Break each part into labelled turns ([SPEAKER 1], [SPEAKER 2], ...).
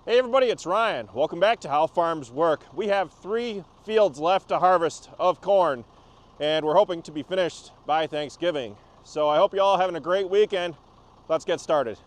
[SPEAKER 1] Hey everybody, it's Ryan. Welcome back to How Farms Work. We have 3 fields left to harvest of corn, and we're hoping to be finished by Thanksgiving. So I hope you all having a great weekend. Let's get started.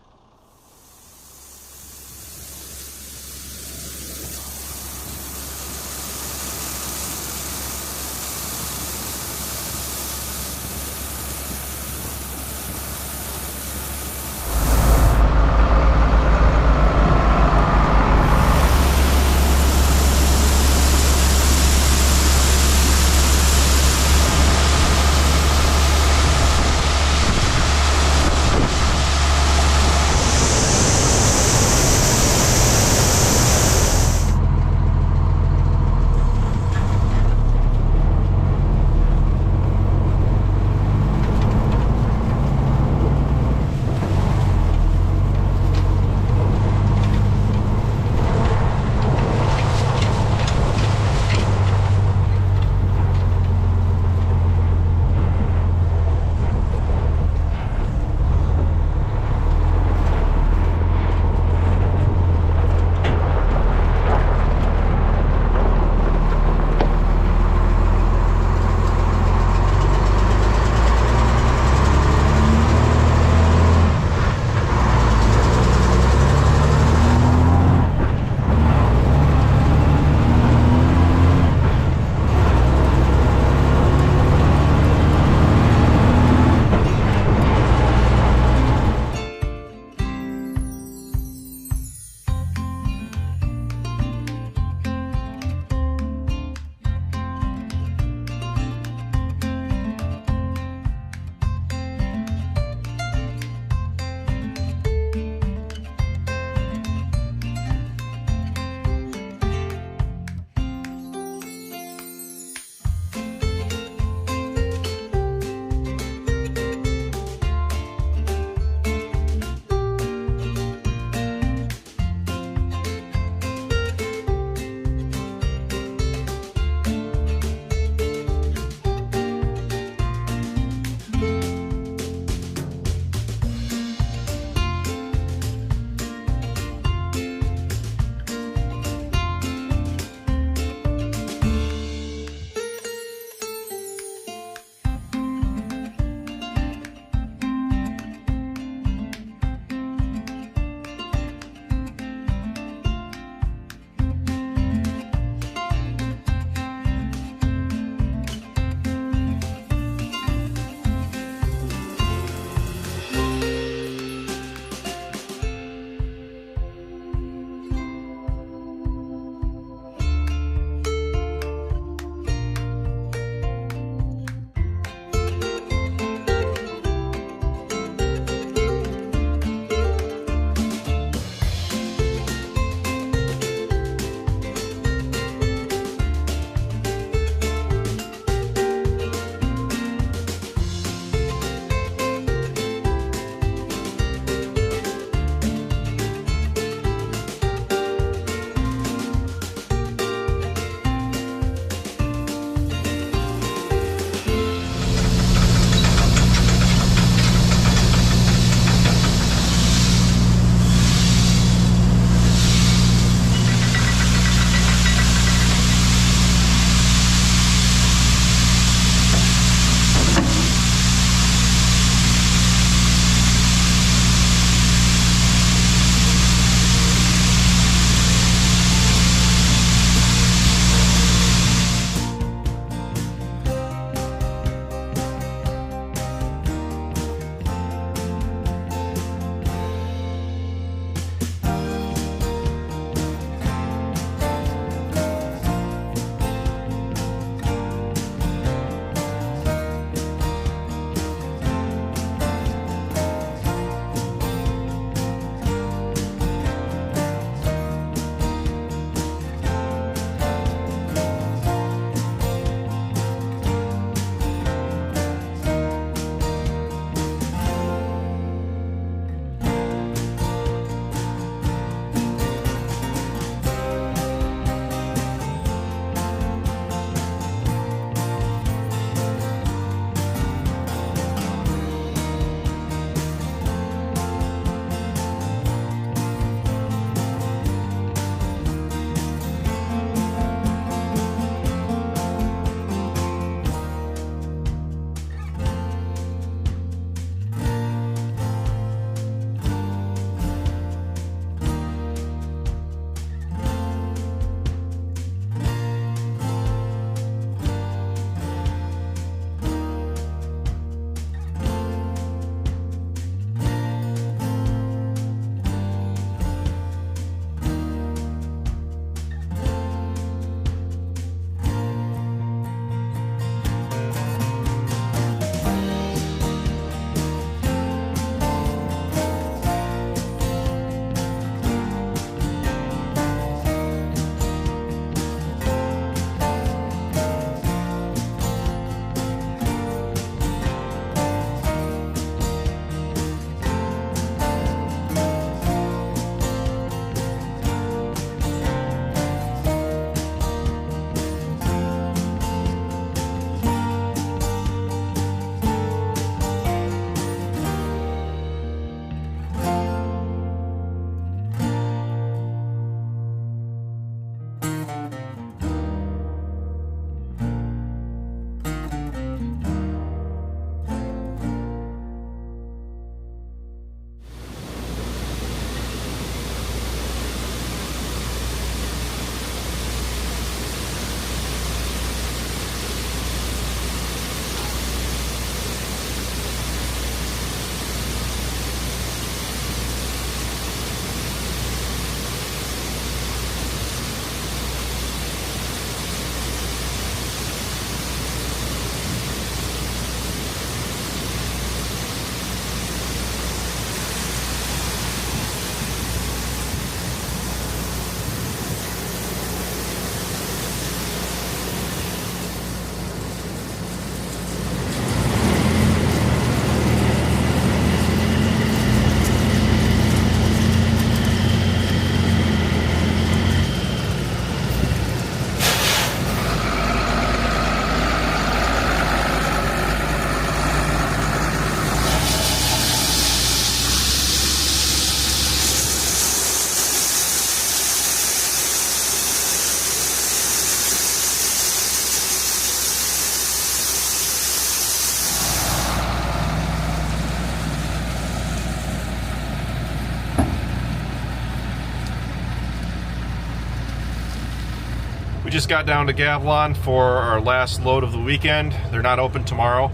[SPEAKER 1] We just got down to Gavilon for our last load of the weekend. They're not open tomorrow,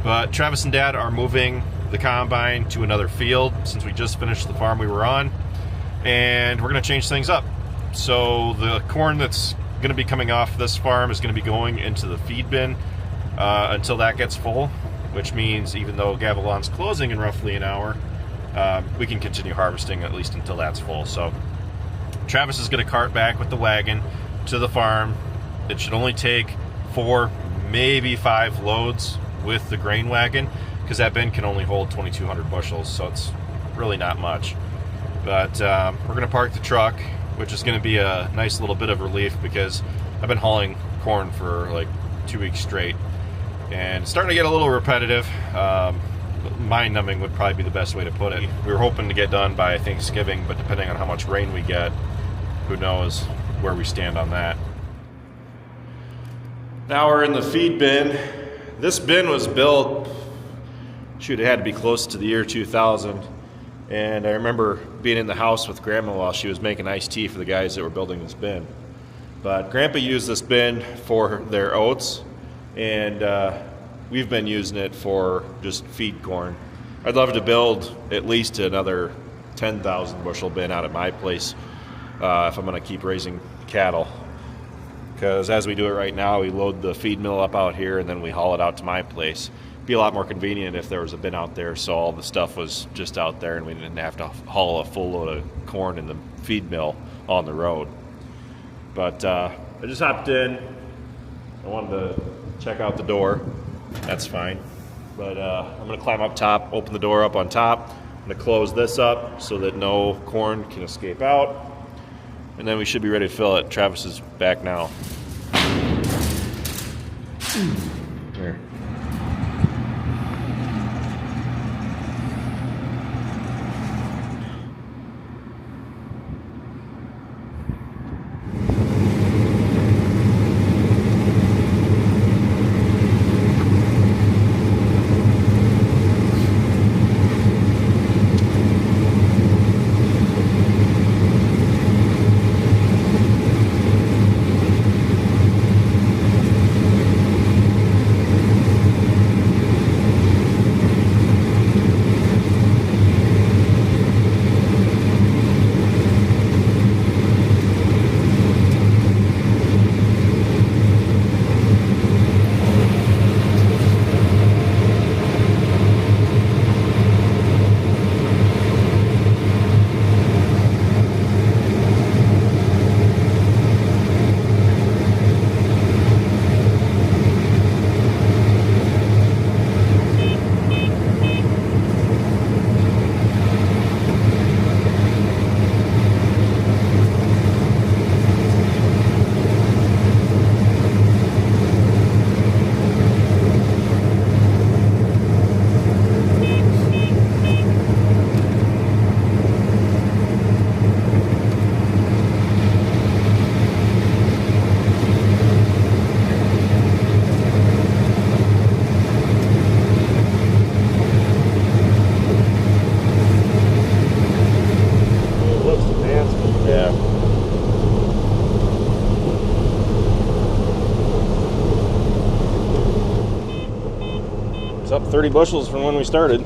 [SPEAKER 1] but Travis and Dad are moving the combine to another field since we just finished the farm we were on, and we're going to change things up. So the corn that's going to be coming off this farm is going to be going into the feed bin until that gets full, which means even though Gavilon's closing in roughly an hour, we can continue harvesting at least until that's full. So Travis is going to cart back with the wagon to the farm. It should only take 4, maybe 5 loads with the grain wagon, because that bin can only hold 2,200 bushels, so it's really not much. But we're going to park the truck, which is going to be a nice little bit of relief because I've been hauling corn for like 2 weeks straight, and it's starting to get a little repetitive. Mind-numbing would probably be the best way to put it. We were hoping to get done by Thanksgiving, but depending on how much rain we get, who knows where we stand on that. Now we're in the feed bin. This bin was built, shoot, it had to be close to the year 2000. And I remember being in the house with Grandma while she was making iced tea for the guys that were building this bin. But Grandpa used this bin for their oats, and we've been using it for just feed corn. I'd love to build at least another 10,000 bushel bin out at my place if I'm going to keep raising cattle. Because as we do it right now, we load the feed mill up out here and then we haul it out to my place. It'd be a lot more convenient if there was a bin out there so all the stuff was just out there and we didn't have to haul a full load of corn in the feed mill on the road. But I just hopped in. I wanted to check out the door. That's fine. But I'm going to climb up top, open the door up on top. I'm going to close this up so that no corn can escape out. And then we should be ready to fill it. Travis is back now. Here. It's up 30 bushels from when we started.
[SPEAKER 2] It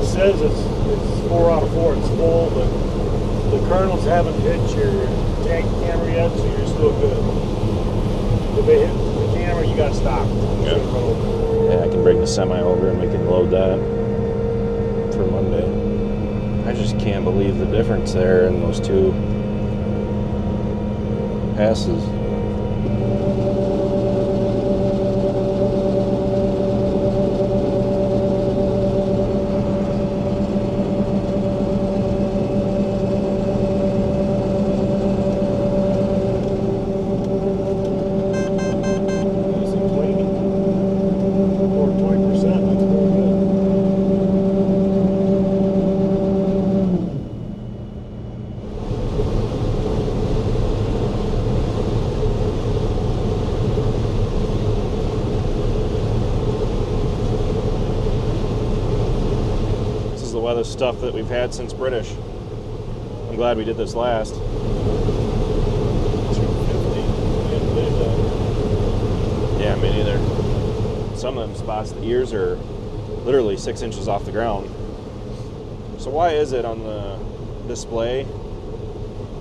[SPEAKER 2] says it's 4 out of 4, it's full, but the kernels haven't hit your tank camera yet, so you're still good. If they hit the camera, you gotta stop.
[SPEAKER 1] Yeah, I can bring the semi over and we can load that for Monday. I just can't believe the difference there in those two passes. oldest stuff that we've had since British. I'm glad we did this last.
[SPEAKER 2] 250. Can't believe that.
[SPEAKER 1] Yeah, me neither. Some of them spots, the ears are literally 6 inches off the ground. So why is it on the display?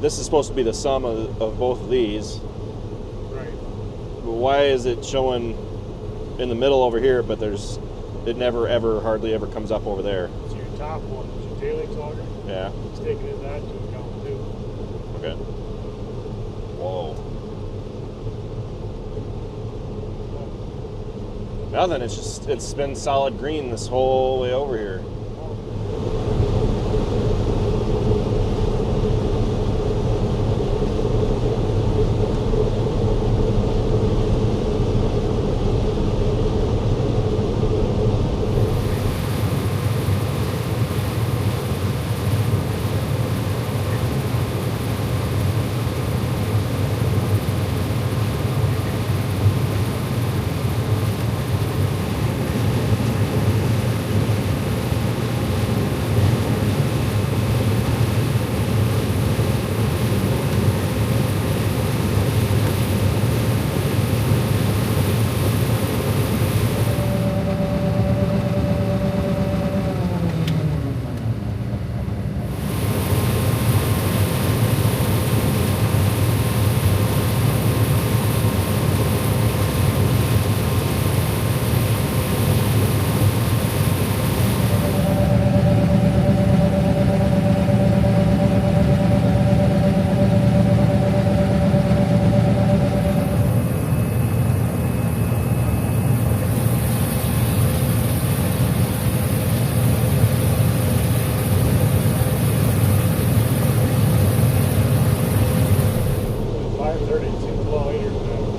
[SPEAKER 1] This is supposed to be the sum of both of these.
[SPEAKER 2] Right.
[SPEAKER 1] But why is it showing in the middle over here, but it never ever, hardly ever comes up over there?
[SPEAKER 2] So your top one is your tailings auger.
[SPEAKER 1] Yeah.
[SPEAKER 2] It's taking in that into account too.
[SPEAKER 1] Okay. Whoa. Now then, it's been solid green this whole way over here.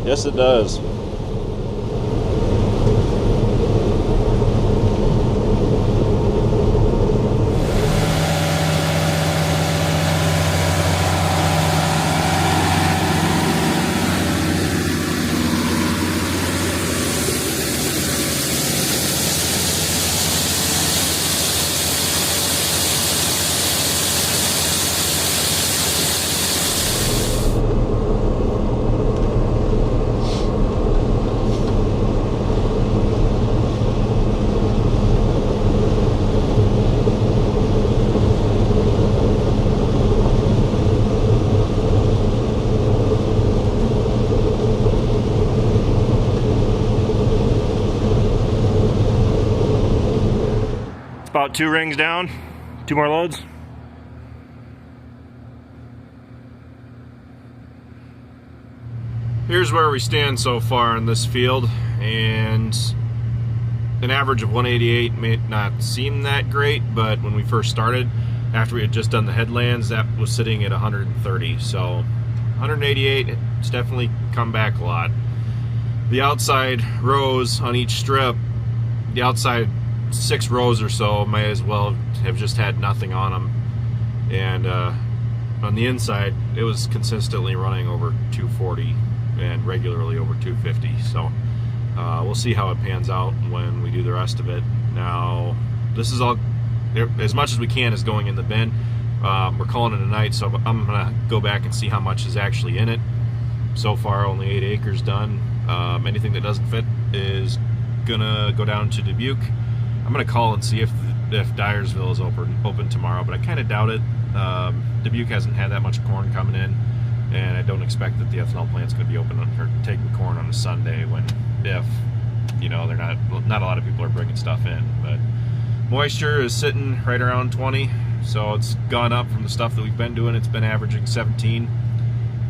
[SPEAKER 1] Yes, it does. About 2 rings down, 2 more loads. Here's where we stand so far in this field, and an average of 188 may not seem that great, but when we first started, after we had just done the headlands, that was sitting at 130. So 188, it's definitely come back a lot. The outside rows on each strip, the outside 6 rows or so may as well have just had nothing on them, and on the inside it was consistently running over 240 and regularly over 250. So we'll see how it pans out when we do the rest of it. Now this is all, as much as we can is going in the bin. We're calling it a night, so I'm gonna go back and see how much is actually in it. So far only 8 acres done. Anything that doesn't fit is gonna go down to Dubuque. I'm gonna call and see if Dyersville is open tomorrow, but I kind of doubt it. Dubuque hasn't had that much corn coming in, and I don't expect that the ethanol plant's gonna be open or taking corn on a Sunday if you know, they're not a lot of people are bringing stuff in. But moisture is sitting right around 20, so it's gone up from the stuff that we've been doing. It's been averaging 17,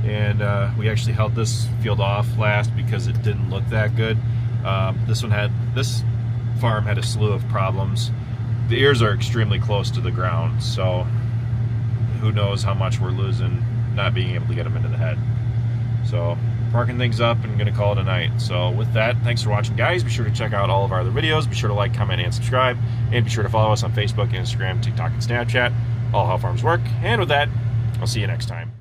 [SPEAKER 1] and we actually held this field off last because it didn't look that good. This farm had a slew of problems. The ears are extremely close to the ground, so who knows how much we're losing not being able to get them into the head. So parking things up and gonna call it a night. So with that, thanks for watching, guys. Be sure to check out all of our other videos. Be sure to like, comment, and subscribe, and be sure to follow us on Facebook, Instagram, TikTok, and Snapchat, all How Farms Work. And with that, I'll see you next time.